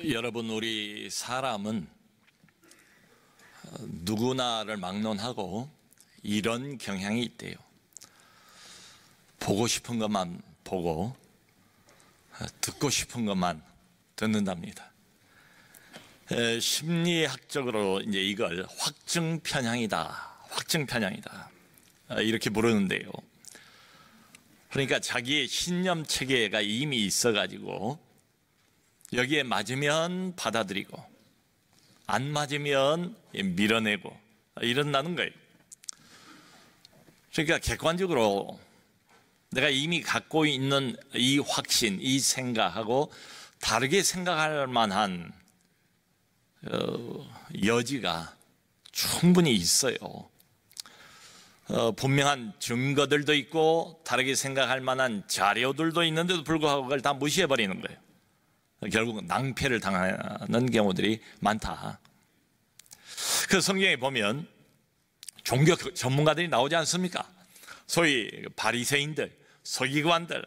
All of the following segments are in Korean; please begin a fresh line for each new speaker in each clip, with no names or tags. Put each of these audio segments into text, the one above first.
여러분, 우리 사람은 누구나를 막론하고 이런 경향이 있대요. 보고 싶은 것만 보고 듣고 싶은 것만 듣는답니다. 심리학적으로 이제 이걸 확증 편향이다, 확증 편향이다 이렇게 부르는데요. 그러니까 자기의 신념 체계가 이미 있어가지고 여기에 맞으면 받아들이고 안 맞으면 밀어내고 이런다는 거예요. 그러니까 객관적으로 내가 이미 갖고 있는 이 확신, 이 생각하고 다르게 생각할 만한 여지가 충분히 있어요. 분명한 증거들도 있고 다르게 생각할 만한 자료들도 있는데도 불구하고 그걸 다 무시해버리는 거예요. 결국 낭패를 당하는 경우들이 많다. 그 성경에 보면 종교 전문가들이 나오지 않습니까? 소위 바리새인들, 서기관들,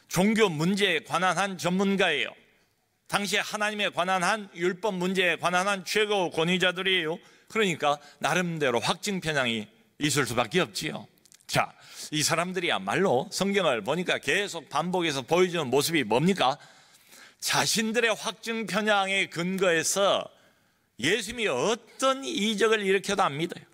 종교 문제에 관한 한 전문가예요. 당시에 하나님에 관한 한 율법 문제에 관한 한 최고 권위자들이에요. 그러니까 나름대로 확증 편향이 있을 수밖에 없지요. 자, 이 사람들이야말로 성경을 보니까 계속 반복해서 보여주는 모습이 뭡니까? 자신들의 확증 편향에 근거해서 예수님이 어떤 이적을 일으켜도 안 믿어요.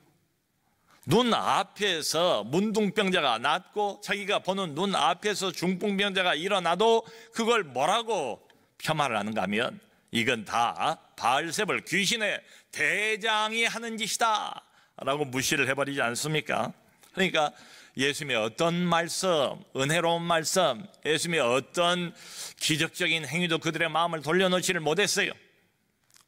눈 앞에서 문둥병자가 낫고 자기가 보는 눈 앞에서 중풍병자가 일어나도 그걸 뭐라고 폄하를 하는가 하면 이건 다 바알세불 귀신의 대장이 하는 짓이다 라고 무시를 해버리지 않습니까? 그러니까 예수님의 어떤 말씀, 은혜로운 말씀, 예수님의 어떤 기적적인 행위도 그들의 마음을 돌려놓지를 못했어요.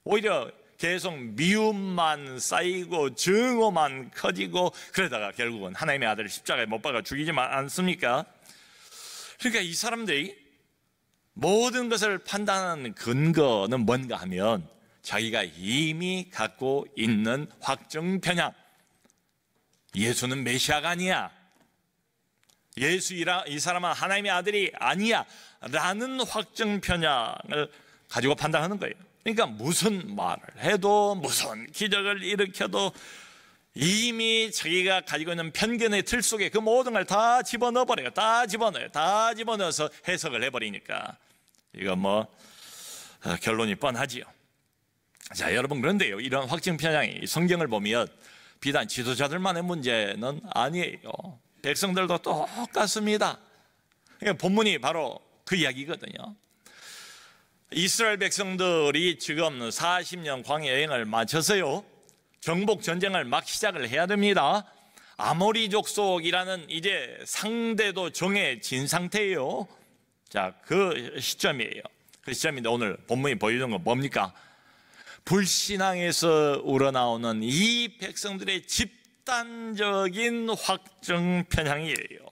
오히려 계속 미움만 쌓이고 증오만 커지고 그러다가 결국은 하나님의 아들을 십자가에 못 박아 죽이지 않습니까? 그러니까 이 사람들이 모든 것을 판단하는 근거는 뭔가 하면 자기가 이미 갖고 있는 확증 편향, 예수는 메시아가 아니야, 예수 이 사람은 하나님의 아들이 아니야 라는 확증 편향을 가지고 판단하는 거예요. 그러니까 무슨 말을 해도 무슨 기적을 일으켜도 이미 자기가 가지고 있는 편견의 틀 속에 그 모든 걸 다 집어넣어버려요. 다 집어넣어서 해석을 해버리니까 이거 결론이 뻔하지요. 자, 여러분, 그런데요, 이런 확증 편향이 성경을 보면 비단 지도자들만의 문제는 아니에요. 백성들도 똑같습니다. 그러니까 본문이 바로 그 이야기거든요. 이스라엘 백성들이 지금 40년 광야 여행을 마쳐서요, 정복 전쟁을 막 시작을 해야 됩니다. 아모리 족속이라는 이제 상대도 정해진 상태예요. 자, 그 시점이에요. 그 시점인데 오늘 본문이 보여주는 건 뭡니까? 불신앙에서 우러나오는 이 백성들의 집단적인 확증 편향이에요.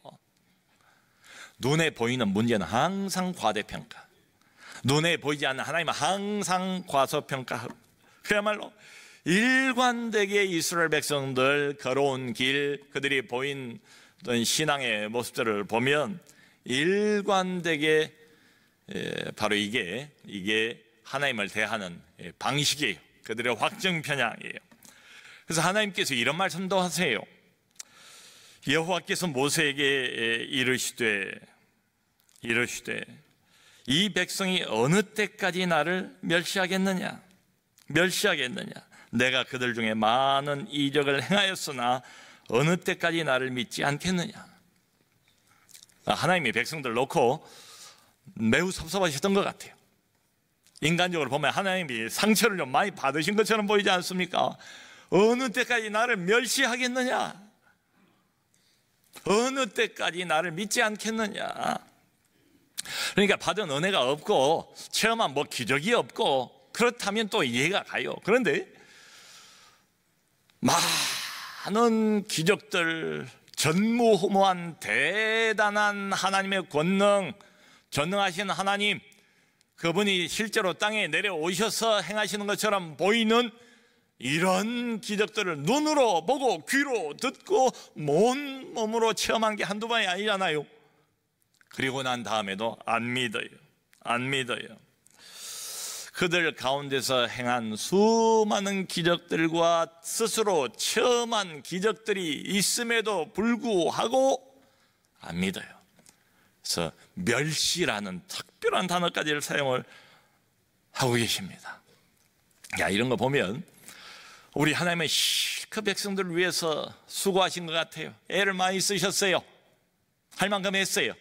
눈에 보이는 문제는 항상 과대평가, 눈에 보이지 않는 하나님은 항상 과소평가하고, 그야말로 일관되게 이스라엘 백성들 걸어온 길, 그들이 보인 신앙의 모습들을 보면 일관되게 바로 이게 하나님을 대하는 방식이에요. 그들의 확증 편향이에요. 그래서 하나님께서 이런 말씀도 하세요. 여호와께서 모세에게 이르시되 이 백성이 어느 때까지 나를 멸시하겠느냐, 내가 그들 중에 많은 이적을 행하였으나 어느 때까지 나를 믿지 않겠느냐. 하나님이 백성들 놓고 매우 섭섭하셨던 것 같아요. 인간적으로 보면 하나님이 상처를 좀 많이 받으신 것처럼 보이지 않습니까? 어느 때까지 나를 멸시하겠느냐, 어느 때까지 나를 믿지 않겠느냐. 그러니까 받은 은혜가 없고 체험한 기적이 없고 그렇다면 또 이해가 가요. 그런데 많은 기적들, 전무후무한 대단한 하나님의 권능, 전능하신 하나님, 그분이 실제로 땅에 내려오셔서 행하시는 것처럼 보이는 이런 기적들을 눈으로 보고 귀로 듣고 몸으로 체험한 게 한두 번이 아니잖아요. 그리고 난 다음에도 안 믿어요. 그들 가운데서 행한 수많은 기적들과 스스로 체험한 기적들이 있음에도 불구하고 안 믿어요. 그래서 멸시라는 특별한 단어까지를 사용을 하고 계십니다. 야, 이런 거 보면 우리 하나님의 그 백성들을 위해서 수고하신 것 같아요. 애를 많이 쓰셨어요. 할 만큼 했어요.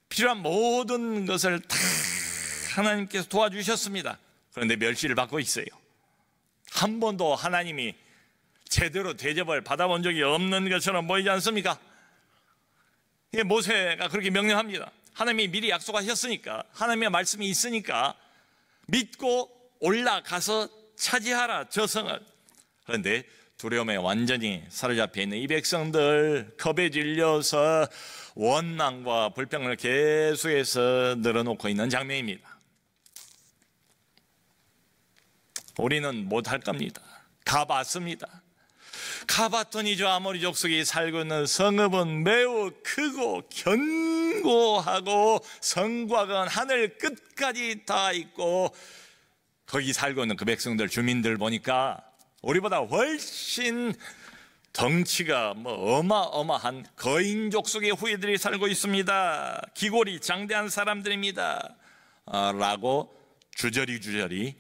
필요한 모든 것을 다 하나님께서 도와주셨습니다. 그런데 멸시를 받고 있어요. 한 번도 하나님이 제대로 대접을 받아본 적이 없는 것처럼 보이지 않습니까? 모세가 그렇게 명령합니다. 하나님이 미리 약속하셨으니까, 하나님의 말씀이 있으니까 믿고 올라가서 차지하라, 저 성을. 그런데 두려움에 완전히 사로잡혀 있는 이 백성들, 겁에 질려서 원망과 불평을 계속해서 늘어놓고 있는 장면입니다. 우리는 못할 겁니다. 가봤습니다. 가봤더니 저 아모리 족속이 살고 있는 성읍은 매우 크고 견고하고 성곽은 하늘 끝까지 다 있고, 거기 살고 있는 그 백성들, 주민들 보니까 우리보다 훨씬 덩치가 어마어마한 거인 족속의 후예들이 살고 있습니다. 기골이 장대한 사람들입니다. 라고 주저리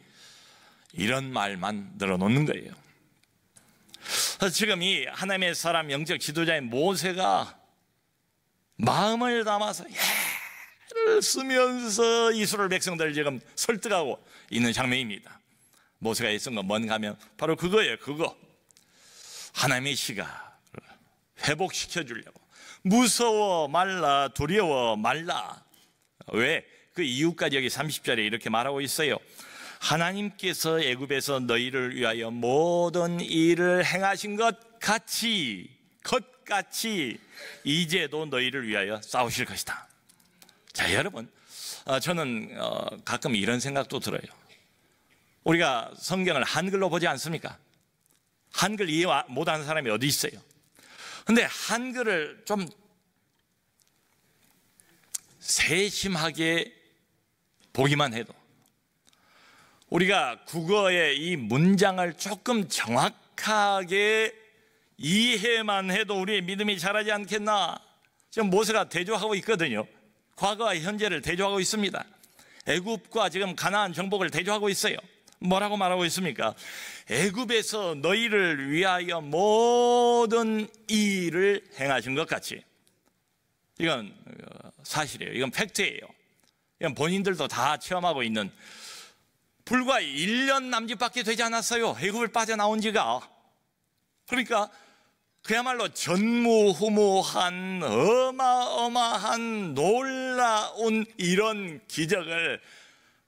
이런 말만 늘어놓는 거예요. 지금 이 하나님의 사람 영적 지도자인 모세가 마음을 담아서 애를 쓰면서 이스라엘 백성들을 지금 설득하고 있는 장면입니다. 모세가 애쓴 건 뭔가 하면 바로 그거예요. 그거. 하나님의 시가 회복시켜 주려고. 무서워 말라, 두려워 말라. 왜? 그 이유까지 여기 30절에 이렇게 말하고 있어요. 하나님께서 애굽에서 너희를 위하여 모든 일을 행하신 것 같이 이제도 너희를 위하여 싸우실 것이다. 자, 여러분, 저는 가끔 이런 생각도 들어요. 우리가 성경을 한글로 보지 않습니까? 한글 이해 못하는 사람이 어디 있어요? 근데 한글을 좀 세심하게 보기만 해도, 우리가 국어의 이 문장을 조금 정확하게 이해만 해도 우리의 믿음이 자라지 않겠나? 지금 모세가 대조하고 있거든요. 과거와 현재를 대조하고 있습니다. 애굽과 지금 가나안 정복을 대조하고 있어요. 뭐라고 말하고 있습니까? 애굽에서 너희를 위하여 모든 일을 행하신 것 같이. 이건 사실이에요. 이건 팩트예요. 이건 본인들도 다 체험하고 있는, 불과 1년 남짓밖에 되지 않았어요. 애굽을 빠져나온 지가. 그러니까 그야말로 전무후무한 어마어마한 놀라운 이런 기적을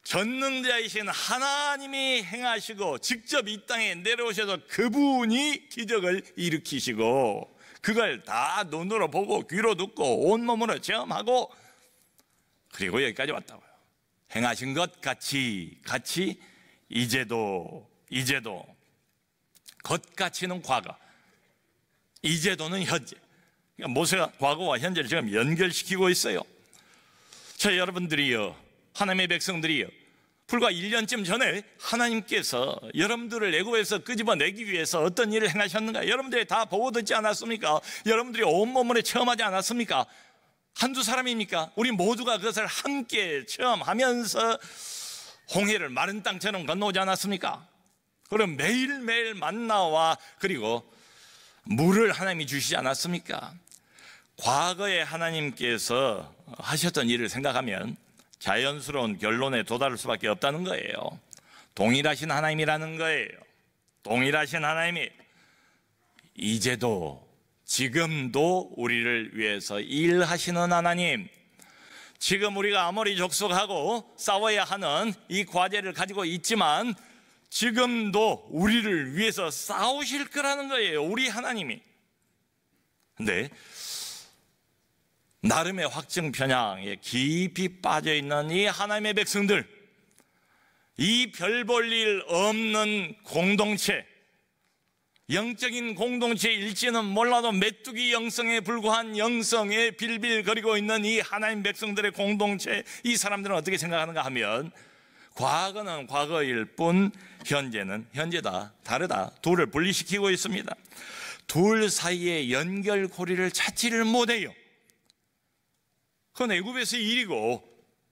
전능자이신 하나님이 행하시고, 직접 이 땅에 내려오셔서 그분이 기적을 일으키시고, 그걸 다 눈으로 보고 귀로 듣고 온몸으로 체험하고, 그리고 여기까지 왔다고요. 행하신 것 같이 이제도 겉같이는 과거, 이제도는 현재. 그러니까 모세가 과거와 현재를 지금 연결시키고 있어요. 자, 여러분들이요, 하나님의 백성들이요, 불과 1년쯤 전에 하나님께서 여러분들을 애굽에서 끄집어내기 위해서 어떤 일을 행하셨는가? 여러분들이 다 보고 듣지 않았습니까? 여러분들이 온몸으로 체험하지 않았습니까? 한두 사람입니까? 우리 모두가 그것을 함께 체험하면서 홍해를 마른 땅처럼 건너오지 않았습니까? 그럼 매일매일 만나와 그리고 물을 하나님이 주시지 않았습니까? 과거에 하나님께서 하셨던 일을 생각하면 자연스러운 결론에 도달할 수밖에 없다는 거예요. 동일하신 하나님이라는 거예요. 동일하신 하나님이 이제도, 지금도 우리를 위해서 일하시는 하나님. 지금 우리가 아모리 족속하고 싸워야 하는 이 과제를 가지고 있지만 지금도 우리를 위해서 싸우실 거라는 거예요. 우리 하나님이. 근데 나름의 확증 편향에 깊이 빠져있는 이 하나님의 백성들, 이 별 볼 일 없는 공동체, 영적인 공동체일지는 몰라도 메뚜기 영성에 불과한 영성에 빌빌거리고 있는 이 하나님 백성들의 공동체, 이 사람들은 어떻게 생각하는가 하면 과거는 과거일 뿐 현재는 현재다. 다르다. 둘을 분리시키고 있습니다. 둘 사이의 연결고리를 찾지를 못해요. 그건 애굽에서의 일이고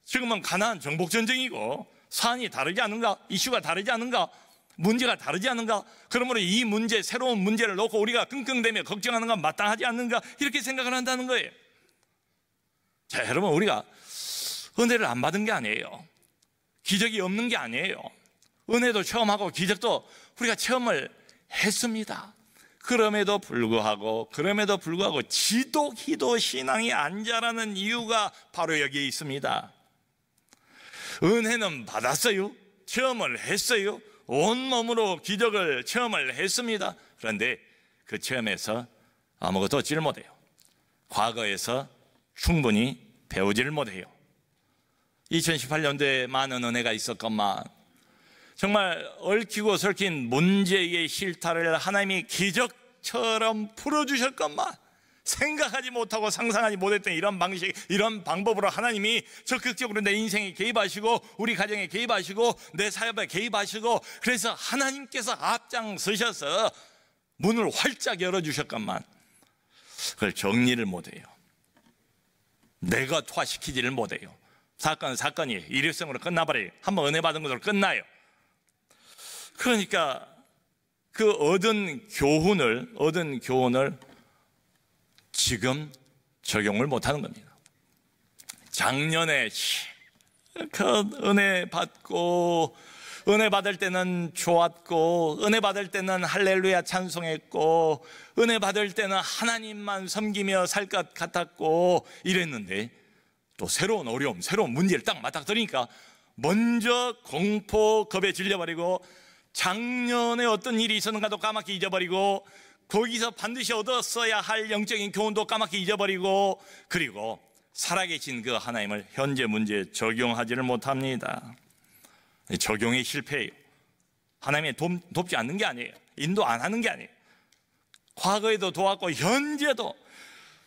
지금은 가나안 정복전쟁이고 사안이 다르지 않은가? 이슈가 다르지 않은가? 문제가 다르지 않은가? 그러므로 이 문제, 새로운 문제를 놓고 우리가 끙끙대며 걱정하는 건 마땅하지 않는가? 이렇게 생각을 한다는 거예요. 자, 여러분, 우리가 은혜를 안 받은 게 아니에요. 기적이 없는 게 아니에요. 은혜도 체험하고 기적도 우리가 체험을 했습니다. 그럼에도 불구하고 지도 기도 신앙이 안 자라는 이유가 바로 여기에 있습니다. 은혜는 받았어요. 체험을 했어요. 온몸으로 기적을 체험을 했습니다. 그런데 그 체험에서 아무것도 얻지를 못해요. 과거에서 충분히 배우지를 못해요. 2018년도에 많은 은혜가 있었건만 정말 얽히고 설킨 문제의 실타를 하나님이 기적처럼 풀어주셨건만 생각하지 못하고 상상하지 못했던 이런 방식, 이런 방법으로 하나님이 적극적으로 내 인생에 개입하시고 우리 가정에 개입하시고 내 사업에 개입하시고 그래서 하나님께서 앞장서셔서 문을 활짝 열어주셨건만 그걸 정리를 못해요. 내가 투하시키지를 못해요. 사건이 일회성으로 끝나버려요. 한번 은혜 받은 것으로 끝나요. 그러니까 그 얻은 교훈을 지금 적용을 못하는 겁니다. 작년에 실컷 은혜 받고 은혜 받을 때는 좋았고 은혜 받을 때는 할렐루야 찬송했고 은혜 받을 때는 하나님만 섬기며 살 것 같았고 이랬는데 또 새로운 어려움, 새로운 문제를 딱 맞닥뜨리니까 먼저 공포, 겁에 질려버리고 작년에 어떤 일이 있었는가도 까맣게 잊어버리고 거기서 반드시 얻었어야 할 영적인 교훈도 까맣게 잊어버리고 그리고 살아계신 그 하나님을 현재 문제에 적용하지를 못합니다. 적용이 실패해요. 하나님이 돕지 않는 게 아니에요. 인도 안 하는 게 아니에요. 과거에도 도왔고 현재도.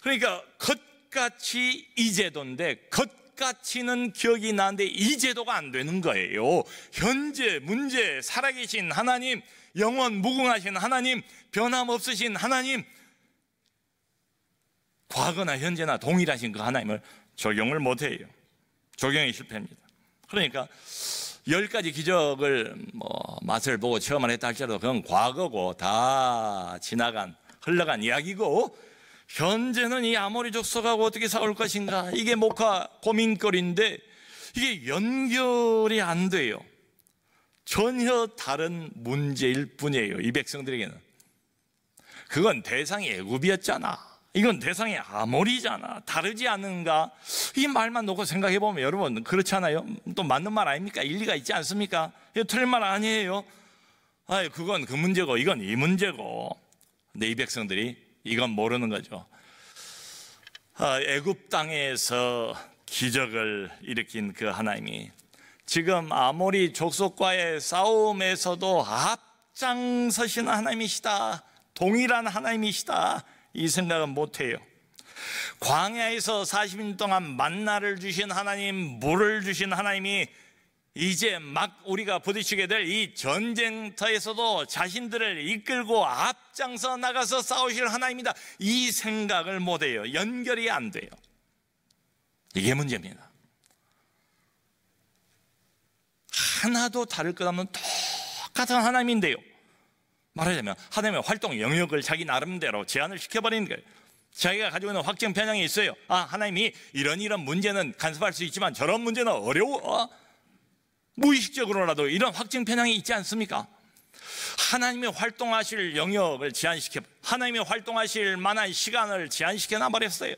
그러니까 겉같이 이제도인데 겉같이는 기억이 나는데 이제도가 안 되는 거예요. 현재 문제, 살아계신 하나님, 영원 무궁하신 하나님, 변함없으신 하나님, 과거나 현재나 동일하신 그 하나님을 적용을 못해요. 적용이 실패합니다. 그러니까 10가지 기적을 맛을 보고 체험을 했다 할지라도 그건 과거고 다 지나간 흘러간 이야기고 현재는 이 아모리 족속하고 어떻게 싸울 것인가 이게 목화 고민거리인데 이게 연결이 안 돼요. 전혀 다른 문제일 뿐이에요. 이 백성들에게는. 그건 대상이 애굽이었잖아. 이건 대상이 아모리잖아. 다르지 않은가? 이 말만 놓고 생각해보면 여러분 그렇지 않아요? 또 맞는 말 아닙니까? 일리가 있지 않습니까? 이거 틀린 말 아니에요. 그건 그 문제고 이건 이 문제고. 근데 이 백성들이 이건 모르는 거죠. 애굽 땅에서 기적을 일으킨 그 하나님이 지금 아모리 족속과의 싸움에서도 앞장서시는 하나님이시다. 동일한 하나님이시다. 이 생각은 못해요. 광야에서 40년 동안 만나를 주신 하나님, 물을 주신 하나님이 이제 막 우리가 부딪히게 될 이 전쟁터에서도 자신들을 이끌고 앞장서 나가서 싸우실 하나님이다. 이 생각을 못해요. 연결이 안 돼요. 이게 문제입니다. 하나도 다를 것 없는 똑같은 하나님인데요. 말하자면 하나님의 활동 영역을 자기 나름대로 제한을 시켜버리는 거예요. 자기가 가지고 있는 확증 편향이 있어요. 하나님이 이런 문제는 간섭할 수 있지만 저런 문제는 어려워. 무의식적으로라도 이런 확증 편향이 있지 않습니까? 하나님이 활동하실 영역을 제한시켜, 하나님이 활동하실 만한 시간을 제한시켜 놔버렸어요.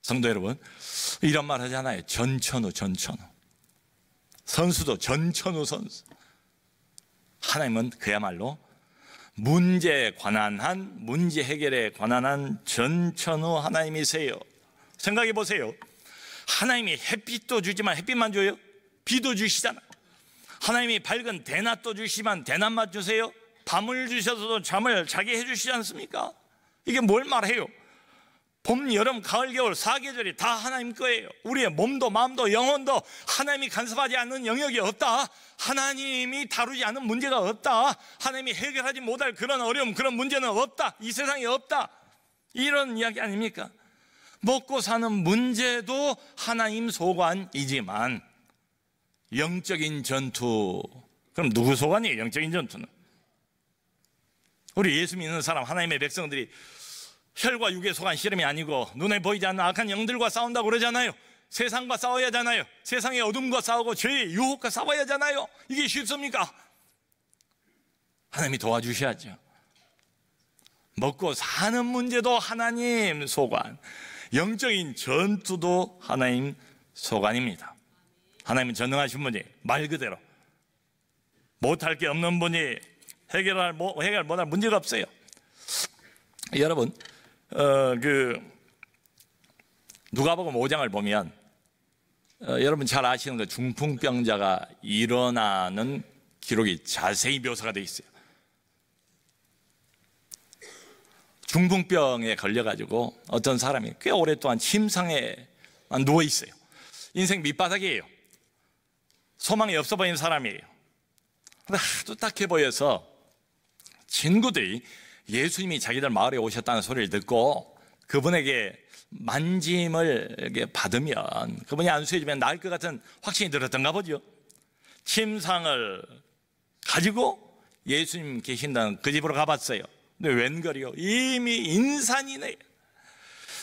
성도 여러분, 이런 말 하잖아요. 전천후. 선수도 전천후 선수. 하나님은 그야말로 문제 해결에 관한한 전천후 하나님이세요. 생각해 보세요. 하나님이 햇빛도 주지만 햇빛만 줘요? 비도 주시잖아요. 하나님이 밝은 대낮도 주시지만 대낮만 주세요? 밤을 주셔서도 잠을 자게 해주시지 않습니까? 이게 뭘 말해요? 봄, 여름, 가을, 겨울 4계절이 다 하나님 거예요. 우리의 몸도 마음도 영혼도 하나님이 간섭하지 않는 영역이 없다. 하나님이 다루지 않는 문제가 없다. 하나님이 해결하지 못할 그런 어려움, 그런 문제는 없다. 이 세상에 없다. 이런 이야기 아닙니까? 먹고 사는 문제도 하나님 소관이지만 영적인 전투, 그럼 누구 소관이에요? 영적인 전투는 우리 예수 믿는 사람, 하나님의 백성들이 혈과 육의 소관 씨름이 아니고 눈에 보이지 않는 악한 영들과 싸운다고 그러잖아요. 세상과 싸워야 하잖아요. 세상의 어둠과 싸우고 죄의 유혹과 싸워야 하잖아요. 이게 쉽습니까? 하나님이 도와주셔야죠. 먹고 사는 문제도 하나님 소관, 영적인 전투도 하나님 소관입니다. 하나님은 전능하신 분이 말 그대로 못할 게 없는 분이 해결 못할 문제가 없어요. 여러분, 누가복음 5장을 보면 여러분 잘 아시는 그 중풍병자가 일어나는 기록이 자세히 묘사가 되어 있어요. 중풍병에 걸려가지고 어떤 사람이 꽤 오랫동안 침상에 누워 있어요. 인생 밑바닥이에요. 소망이 없어 보이는 사람이에요. 근데 하도 딱해 보여서 친구들이 예수님이 자기들 마을에 오셨다는 소리를 듣고 그분에게 만짐을 이렇게 받으면 그분이 안수해주면 나을 것 같은 확신이 들었던가 보죠. 침상을 가지고 예수님 계신다는 그 집으로 가봤어요. 근데 웬걸이요, 이미 인산이네.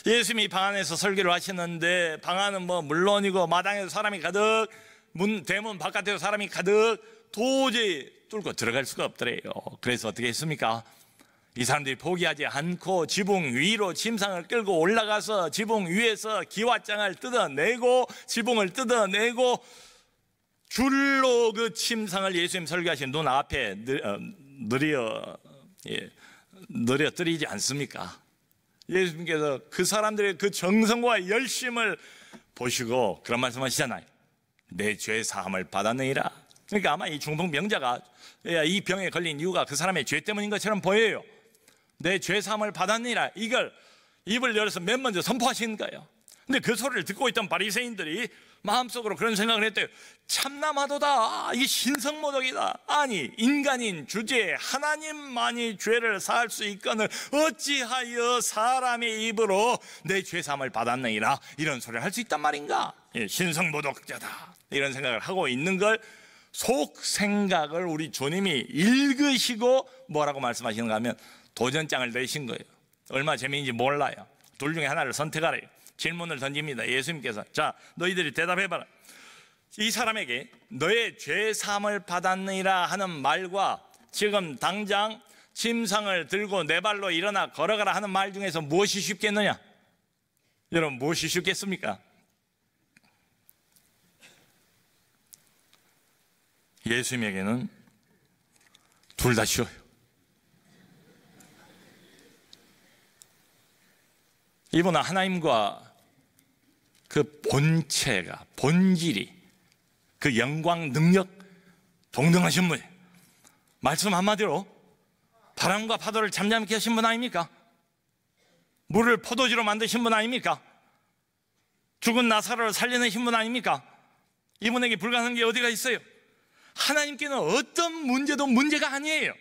예수님이 방 안에서 설교를 하시는데 방 안은 뭐 물론이고 마당에서 사람이 가득, 대문 바깥에서 사람이 가득, 도저히 뚫고 들어갈 수가 없더래요. 그래서 어떻게 했습니까? 이 사람들이 포기하지 않고 지붕 위로 침상을 끌고 올라가서 지붕 위에서 기와장을 뜯어내고 지붕을 뜯어내고 줄로 그 침상을 예수님 설교하신 눈앞에 늘어뜨리지 않습니까? 예수님께서 그 사람들의 그 정성과 열심을 보시고 그런 말씀하시잖아요. 내 죄 사함을 받았느니라. 그러니까 아마 이 중풍병자가 이 병에 걸린 이유가 그 사람의 죄 때문인 것처럼 보여요. 내 죄 사함을 받았느니라, 이걸 입을 열어서 맨 먼저 선포하신 거예요. 근데 그 소리를 듣고 있던 바리새인들이 마음속으로 그런 생각을 했대요. 참남하도다, 이게 신성모독이다. 아니, 인간인 주제에 하나님만이 죄를 사할 수 있거늘 어찌하여 사람의 입으로 내 죄 사함을 받았느니라 이런 소리를 할 수 있단 말인가? 신성모독자다, 이런 생각을 하고 있는 걸 속 생각을 우리 주님이 읽으시고 뭐라고 말씀하시는가 하면 도전장을 내신 거예요. 얼마나 재미있는지 몰라요. 둘 중에 하나를 선택하래요. 질문을 던집니다. 예수님께서 자, 너희들이 대답해봐라. 이 사람에게 너의 죄 사함을 받았느니라 하는 말과 지금 당장 침상을 들고 네 발로 일어나 걸어가라 하는 말 중에서 무엇이 쉽겠느냐? 여러분, 무엇이 쉽겠습니까? 예수님에게는 둘 다 쉬워요. 이분은 하나님과 그 본체가, 본질이, 그 영광, 능력 동등하신 분이에요. 말씀 한마디로 바람과 파도를 잠잠케 하신 분 아닙니까? 물을 포도주로 만드신 분 아닙니까? 죽은 나사로를 살려내신 분 아닙니까? 이분에게 불가능한 게 어디가 있어요? 하나님께는 어떤 문제도 문제가 아니에요.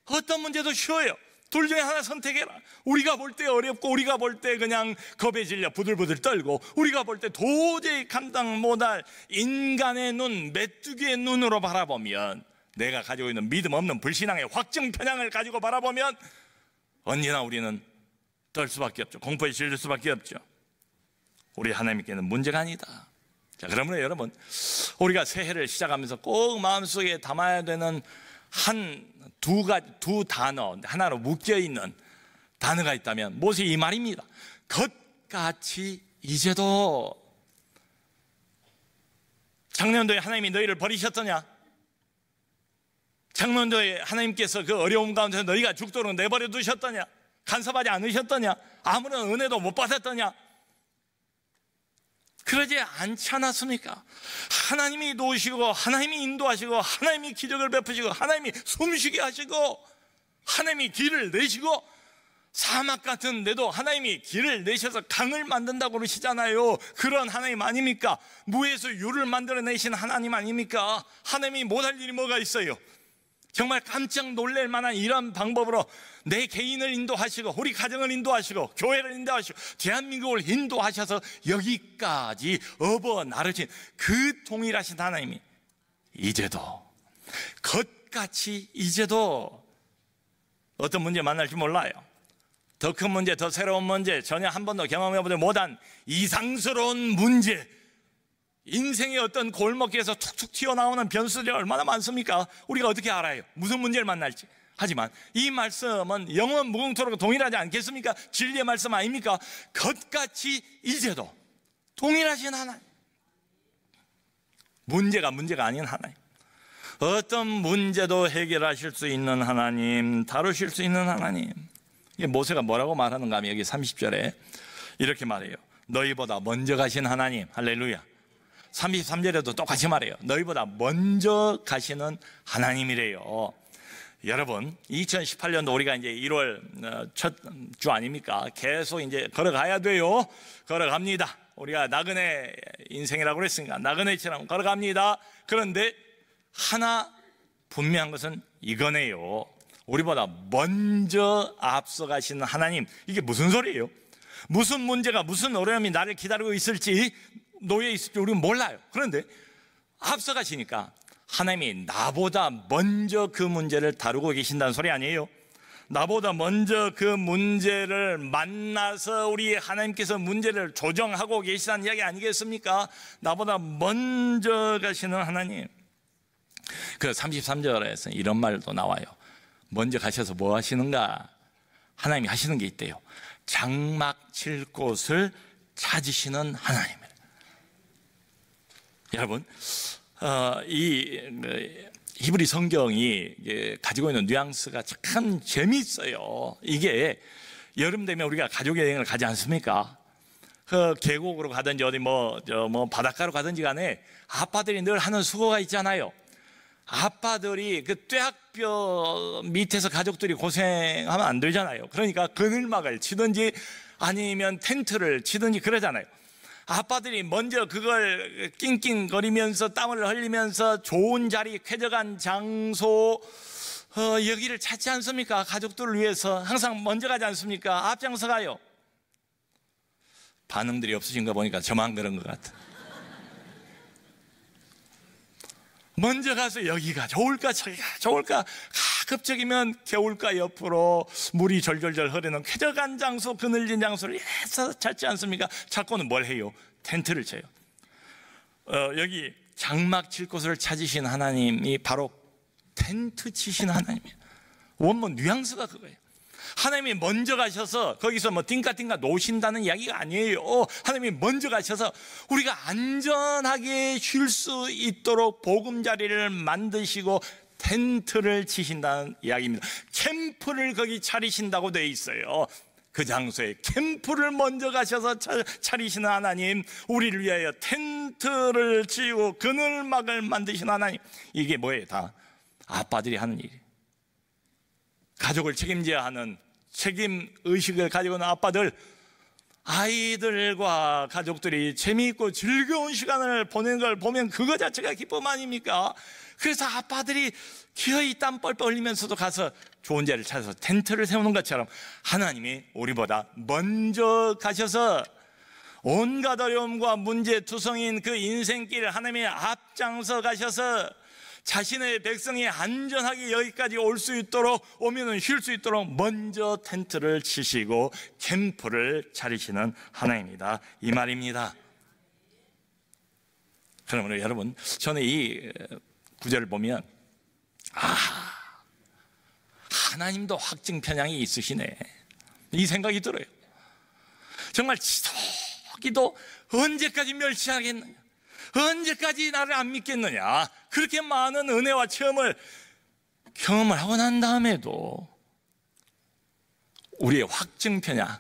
어떤 문제도 쉬워요. 둘 중에 하나 선택해라. 우리가 볼 때 어렵고 우리가 볼 때 그냥 겁에 질려 부들부들 떨고 우리가 볼 때 도저히 감당 못할 인간의 눈, 메뚜기의 눈으로 바라보면, 내가 가지고 있는 믿음 없는 불신앙의 확증 편향을 가지고 바라보면 언제나 우리는 떨 수밖에 없죠. 공포에 질릴 수밖에 없죠. 우리 하나님께는 문제가 아니다. 자, 그러면 여러분, 우리가 새해를 시작하면서 꼭 마음속에 담아야 되는 두 단어, 하나로 묶여있는 단어가 있다면 무엇이 이 말입니다. 것같이 이제도. 작년도에 하나님이 너희를 버리셨더냐? 작년도에 하나님께서 그 어려움 가운데서 너희가 죽도록 내버려 두셨더냐? 간섭하지 않으셨더냐? 아무런 은혜도 못 받았더냐? 그러지 않지 않았습니까? 하나님이 도우시고 하나님이 인도하시고 하나님이 기적을 베푸시고 하나님이 숨쉬게 하시고 하나님이 길을 내시고 사막 같은데도 하나님이 길을 내셔서 강을 만든다고 그러시잖아요. 그런 하나님 아닙니까? 무에서 유를 만들어내신 하나님 아닙니까? 하나님이 못할 일이 뭐가 있어요? 정말 깜짝 놀랄 만한 이런 방법으로 내 개인을 인도하시고 우리 가정을 인도하시고 교회를 인도하시고 대한민국을 인도하셔서 여기까지 나르신 그 동일하신 하나님이 이제도 겉같이 이제도 어떤 문제 만날지 몰라요. 더 큰 문제, 더 새로운 문제, 전혀 한 번도 경험해보지 못한 이상스러운 문제, 인생의 어떤 골목길에서 툭툭 튀어나오는 변수들이 얼마나 많습니까? 우리가 어떻게 알아요? 무슨 문제를 만날지. 하지만 이 말씀은 영원 무궁토록 동일하지 않겠습니까? 진리의 말씀 아닙니까? 겉같이 이제도 동일하신 하나님, 문제가 아닌 하나님, 어떤 문제도 해결하실 수 있는 하나님, 다루실 수 있는 하나님. 모세가 뭐라고 말하는가 하면 여기 30절에 이렇게 말해요. 너희보다 먼저 가신 하나님. 할렐루야. 33절에도 똑같이 말해요. 너희보다 먼저 가시는 하나님이래요. 여러분, 2018년도 우리가 이제 1월 첫 주 아닙니까? 계속 이제 걸어가야 돼요. 걸어갑니다. 우리가 나그네 인생이라고 그랬으니까 나그네처럼 걸어갑니다. 그런데 하나 분명한 것은 이거네요. 우리보다 먼저 앞서가시는 하나님. 이게 무슨 소리예요? 무슨 문제가, 무슨 어려움이 나를 기다리고 있을지, 놓여 있을지 우리는 몰라요. 그런데 앞서가시니까 하나님이 나보다 먼저 그 문제를 다루고 계신다는 소리 아니에요? 나보다 먼저 그 문제를 만나서 우리 하나님께서 문제를 조정하고 계시다는 이야기 아니겠습니까? 나보다 먼저 가시는 하나님. 그 33절에서 이런 말도 나와요. 먼저 가셔서 뭐 하시는가? 하나님이 하시는 게 있대요. 장막 칠 곳을 찾으시는 하나님. 여러분, 이 히브리 성경이 가지고 있는 뉘앙스가 참 재미있어요. 이게 여름 되면 우리가 가족 여행을 가지 않습니까? 그 계곡으로 가든지 어디 바닷가로 가든지 간에 아빠들이 늘 하는 수고가 있잖아요. 아빠들이 그 뙤약볕 밑에서 가족들이 고생하면 안 되잖아요. 그러니까 그늘막을 치든지 아니면 텐트를 치든지 그러잖아요. 아빠들이 먼저 그걸 낑낑거리면서 땀을 흘리면서 좋은 자리, 쾌적한 장소, 여기를 찾지 않습니까? 가족들을 위해서 항상 먼저 가지 않습니까? 앞장서 가요. 반응들이 없으신 거 보니까 저만 그런 것 같아. 먼저 가서 여기가 좋을까 저기가 좋을까, 가급적이면 겨울가 옆으로 물이 절절절 흐르는 쾌적한 장소, 그늘진 장소를 해서 찾지 않습니까? 찾고는 뭘 해요? 텐트를 쳐요. 여기 장막 칠 곳을 찾으신 하나님이 바로 텐트 치신 하나님이에요. 원문 뉘앙스가 그거예요. 하나님이 먼저 가셔서 거기서 띵까띵까 노신다는 이야기가 아니에요. 하나님이 먼저 가셔서 우리가 안전하게 쉴 수 있도록 보금자리를 만드시고 텐트를 치신다는 이야기입니다. 캠프를 거기 차리신다고 되어 있어요. 그 장소에 캠프를 먼저 가셔서 차리시는 하나님, 우리를 위하여 텐트를 치고 그늘막을 만드신 하나님. 이게 뭐예요? 다 아빠들이 하는 일이에요. 가족을 책임져야 하는 책임의식을 가지고 있는 아빠들, 아이들과 가족들이 재미있고 즐거운 시간을 보내는 걸 보면 그거 자체가 기쁨 아닙니까? 그래서 아빠들이 기어이 땀 뻘뻘 흘리면서도 가서 좋은 자리를 찾아서 텐트를 세우는 것처럼 하나님이 우리보다 먼저 가셔서 온갖 어려움과 문제투성인 그 인생길 하나님의 앞장서 가셔서 자신의 백성이 안전하게 여기까지 올 수 있도록, 오면은 쉴 수 있도록 먼저 텐트를 치시고 캠프를 차리시는 하나님이다, 이 말입니다. 그러면 여러분, 저는 이 구절을 보면 하나님도 확증 편향이 있으시네, 이 생각이 들어요. 정말 지독이도 언제까지 멸시하겠느냐, 언제까지 나를 안 믿겠느냐. 그렇게 많은 은혜와 경험을 하고 난 다음에도 우리의 확증 편향,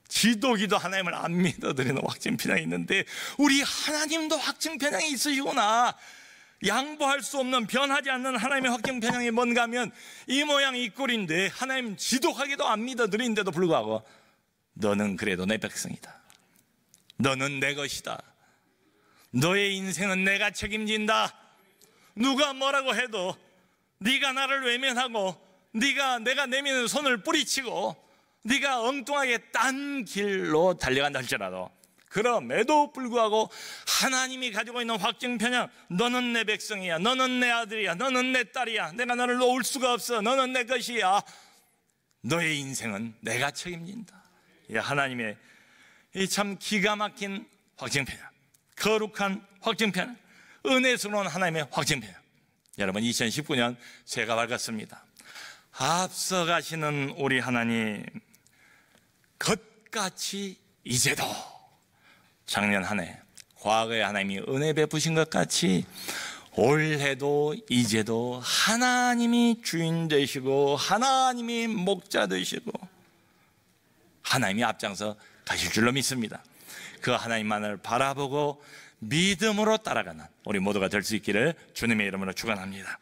지독이도 하나님을 안 믿어드리는 확증 편향이 있는데 우리 하나님도 확증 편향이 있으시구나. 양보할 수 없는 변하지 않는 하나님의 확증편향이 뭔가 하면 이 모양 이 꼴인데 하나님 지독하게도 안 믿어드리는데도 불구하고 너는 그래도 내 백성이다. 너는 내 것이다. 너의 인생은 내가 책임진다. 누가 뭐라고 해도 네가 나를 외면하고 내가 내미는 손을 뿌리치고 네가 엉뚱하게 딴 길로 달려간다 할지라도 그럼에도 불구하고 하나님이 가지고 있는 확증편향, 너는 내 백성이야, 너는 내 아들이야, 너는 내 딸이야, 내가 너를 놓을 수가 없어, 너는 내 것이야, 너의 인생은 내가 책임진다. 이 하나님의 이 참 기가 막힌 확증편향, 거룩한 확증편향, 은혜스러운 하나님의 확증편향. 여러분 2019년 새해가 밝았습니다. 앞서가시는 우리 하나님, 것같이 이제도 작년 한 해 과거에 하나님이 은혜 베푸신 것 같이 올해도 이제도 하나님이 주인 되시고 하나님이 목자 되시고 하나님이 앞장서 가실 줄로 믿습니다. 그 하나님만을 바라보고 믿음으로 따라가는 우리 모두가 될 수 있기를 주님의 이름으로 축원합니다.